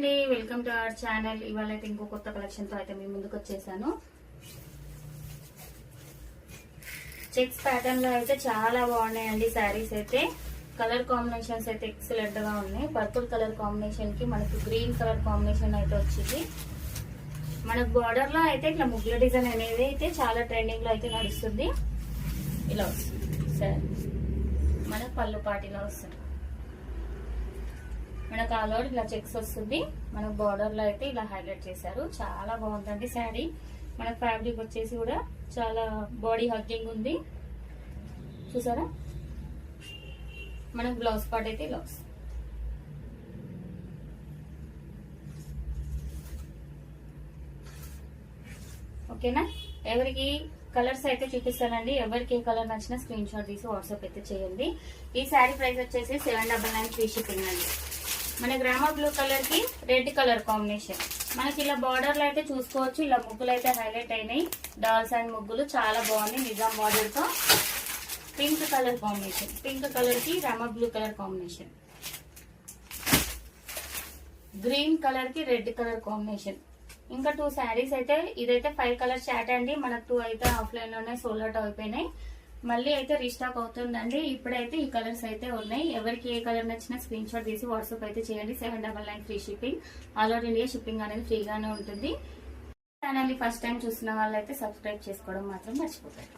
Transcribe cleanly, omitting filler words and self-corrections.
అండి, welcome to our channel. ఇవాళ అయితే ఇంకో కొత్త కలెక్షన్ తో అయితే మీ ముందుకు వచ్చేసాను. చెక్స్ ప్యాటర్న్ లో అయితే చాలా బాగున్నాయండి శారీస్ అయితే. కలర్ కాంబినేషన్స్ అయితే ఎక్సలెంట్ గా ఉన్నాయి. పర్పుల్ కలర్ కాంబినేషన్ కి మనకు గ్రీన్ కలర్ కాంబినేషన్ అయితే వచ్చింది. మనకు బార్డర్ లో అయితే ఇట్లా ముగ్గుల డిజైన్ అనేది అయితే చాలా ట్రెండింగ్ లో అయితే నడుస్తుంది. ఇలా వస్తుంది సారీ, మనకు పళ్ళు పాటిలో వస్తుంది. మనకు ఆల్ ఓవర్ ఇలా చెక్స్ వస్తుంది. మనకు బార్డర్ లో అయితే ఇలా హైలైట్ చేశారు. చాలా బాగుందండి శారీ. మనకు ఫ్యాబ్రిక్ వచ్చేసి కూడా చాలా బాడీ హగ్గింగ్ ఉంది, చూసారా. మనకు బ్లౌజ్ పార్ట్ అయితే ఇలా వస్తుంది. ఓకేనా. ఎవరికి కలర్స్ అయితే చూపిస్తానండి. ఎవరికి ఏ కలర్ నచ్చినా స్క్రీన్ షాట్ తీసి వాట్సాప్ అయితే చేయండి. ఈ శారీ ప్రైస్ వచ్చేసి 799 ఫ్రీ షిప్పింగ్ అండి. మన గ్రామ బ్లూ కలర్ కి రెడ్ కలర్ కాంబినేషన్. మనకి ఇలా బార్డర్ లో అయితే చూసుకోవచ్చు. ఇలా ముగ్గులు అయితే హైలైట్ అయినాయి. డాల్స్ అండ్ ముగ్గులు చాలా బాగుంది. నిజాం బార్డర్ తో pink colour combination. Pink colour కి Rama blue colour combination. Green colour కి రెడ్ కలర్ కాంబినేషన్. ఇంకా 2 శారీస్ అయితే, ఇదైతే 5 కలర్ చాట్ అండి. మనకు 2 అయితే ఆఫ్లైన్ లోనే సోల్డ్ అవుట్ అయిపోయినాయి. మళ్ళీ అయితే రీస్టాక్ అవుతుందండి. ఇప్పుడైతే ఈ కలర్స్ అయితే ఉన్నాయి. ఎవరికి ఏ కలర్ నచ్చినా స్క్రీన్ షాట్ తీసి వాట్సాప్ అయితే చేయండి. 799 free shipping. All over India shipping అనేది ఫ్రీగానే ఉంటుంది. ఛానల్ ఫస్ట్ టైం చూసిన వాళ్ళైతే సబ్స్క్రైబ్ చేసుకోవడం మాత్రం మర్చిపోతారు.